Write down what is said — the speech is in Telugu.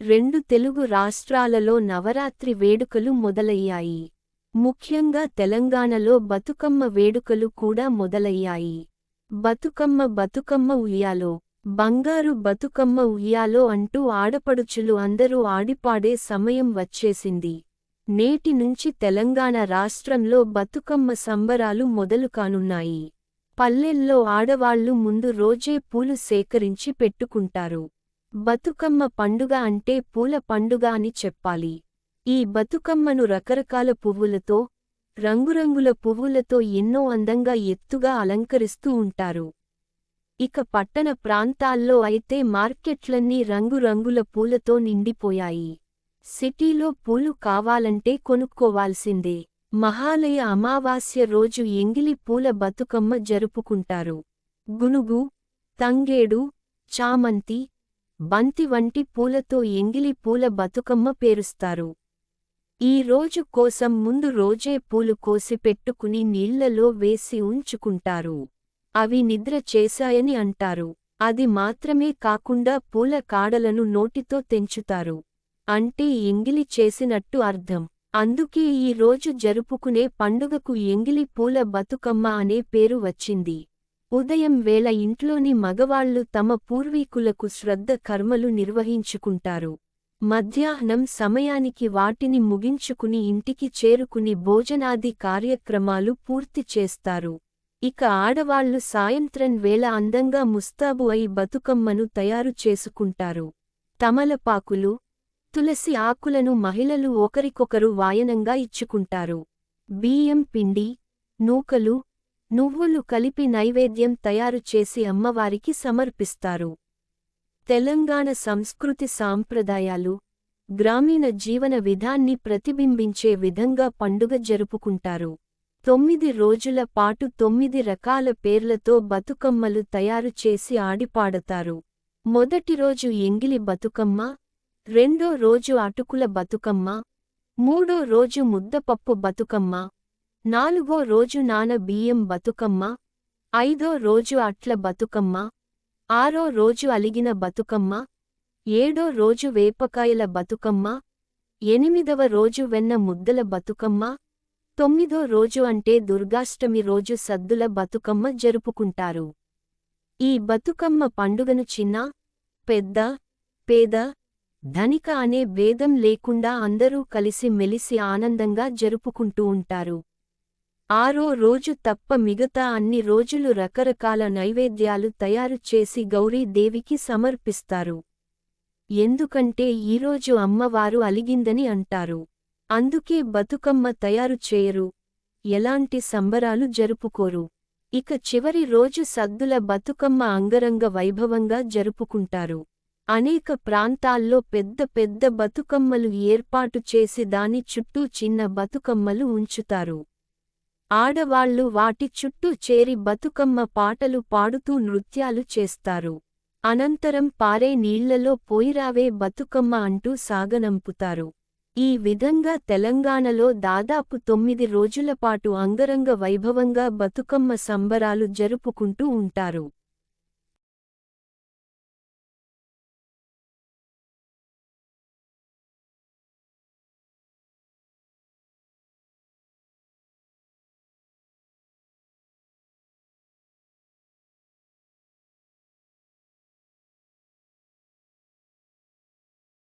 రెండు తెలుగు రాష్ట్రాలలో నవరాత్రి వేడుకలు మొదలయ్యాయి. ముఖ్యంగా తెలంగాణలో బతుకమ్మ వేడుకలు కూడా మొదలయ్యాయి. బతుకమ్మ ఉయ్యాలో, బంగారు బతుకమ్మ ఉయ్యాలో అంటూ ఆడపడుచులు అందరూ ఆడిపాడే సమయం వచ్చేసింది. నేటి నుంచి తెలంగాణ రాష్ట్రంలో బతుకమ్మ సంబరాలు మొదలు కానున్నాయి. పల్లెల్లో ఆడవాళ్లు ముందు రోజే పూలు సేకరించి పెట్టుకుంటారు. బతుకమ్మ పండుగ అంటే పూల పండుగ అని చెప్పాలి. ఈ బతుకమ్మను రకరకాల పువ్వులతో, రంగురంగుల పువ్వులతో ఎన్నో అందంగా ఎత్తుగా అలంకరిస్తూ ఉంటారు. ఇక పట్టణ ప్రాంతాల్లో అయితే మార్కెట్లన్నీ రంగురంగుల పూలతో నిండిపోయాయి. సిటీలో పూలు కావాలంటే కొనుక్కోవాల్సిందే. మహాలయ అమావాస్య రోజు ఎంగిలి పూల బతుకమ్మ జరుపుకుంటారు. గునుగు, తంగేడు, చామంతి, బంతి వంటి పూలతో ఎంగిలి పూల బతుకమ్మ పేరుస్తారు. ఈ రోజు కోసం ముందు రోజే పూలు కోసి పెట్టుకుని నీళ్లలో వేసి ఉంచుకుంటారు. అవి నిద్ర చేశాయని అంటారు. అది మాత్రమే కాకుండా పూల కాడలను నోటితో తెంచుతారు. అంటే ఎంగిలి చేసినట్టు అర్థం. అందుకే ఈ రోజు జరుపుకునే పండుగకు ఎంగిలి పూల బతుకమ్మ అనే పేరు వచ్చింది. ఉదయం వేళ ఇంట్లోని మగవాళ్లు తమ పూర్వీకులకు శ్రద్ధ కర్మలు నిర్వహించుకుంటారు. మధ్యాహ్నం సమయానికి వాటిని ముగించుకుని ఇంటికి చేరుకుని భోజనాది కార్యక్రమాలు పూర్తి చేస్తారు. ఇక ఆడవాళ్లు సాయంత్రం వేళ అందంగా ముస్తాబు అయి బతుకమ్మను తయారు చేసుకుంటారు. తమలపాకులు, తులసి ఆకులను మహిళలు ఒకరికొకరు వాయనంగా ఇచ్చుకుంటారు. బియ్యం పిండి, నూకలు, నువ్వులు కలిపి నైవేద్యం తయారు చేసి అమ్మవారికి సమర్పిస్తారు. తెలంగాణ సంస్కృతి సాంప్రదాయాలు, గ్రామీణ జీవన విధాన్ని ప్రతిబింబించే విధంగా పండుగ జరుపుకుంటారు. 9 రోజుల పాటు 9 రకాల పేర్లతో బతుకమ్మలు తయారు చేసి ఆడిపాడతారు. మొదటి రోజు ఎంగిలి బతుకమ్మ, రెండో రోజు అటుకుల బతుకమ్మ, మూడో రోజు ముద్దపప్పు బతుకమ్మ, నాలుగో రోజు నాన బియ్యం బతుకమ్మ, ఐదో రోజు అట్ల బతుకమ్మ, ఆరో రోజు అలిగిన బతుకమ్మ, ఏడో రోజు వేపకాయల బతుకమ్మ, ఎనిమిదవ రోజు వెన్న ముద్దల బతుకమ్మ, తొమ్మిదో రోజు అంటే దుర్గాష్టమి రోజు సద్దుల బతుకమ్మ జరుపుకుంటారు. ఈ బతుకమ్మ పండుగను చిన్న, పెద్ద, పేద, ధనిక అనే భేదం లేకుండా అందరూ కలిసి మెలిసి ఆనందంగా జరుపుకుంటూ ఉంటారు. ఆరో రోజు తప్ప మిగతా అన్ని రోజులు రకరకాల నైవేద్యాలు తయారు చేసి గౌరీదేవికి సమర్పిస్తారు. ఎందుకంటే ఈరోజు అమ్మవారు అలిగిందని అంటారు. అందుకే బతుకమ్మ తయారు చేయరు, ఎలాంటి సంబరాలు జరుపుకోరు. ఇక చివరి రోజు సద్దుల బతుకమ్మ అంగరంగ వైభవంగా జరుపుకుంటారు. అనేక ప్రాంతాల్లో పెద్ద పెద్ద బతుకమ్మలు ఏర్పాటు చేసి దాని చుట్టూ చిన్న బతుకమ్మలు ఉంచుతారు. ఆడవాళ్లు వాటి చుట్టూ చేరి బతుకమ్మ పాటలు పాడుతూ నృత్యాలు చేస్తారు. అనంతరం పారే నీళ్లలో పోయిరావే బతుకమ్మ అంటూ సాగనంపుతారు. ఈ విధంగా తెలంగాణలో దాదాపు 9 రోజులపాటు అంగరంగ వైభవంగా బతుకమ్మ సంబరాలు జరుపుకుంటూ ఉంటారు.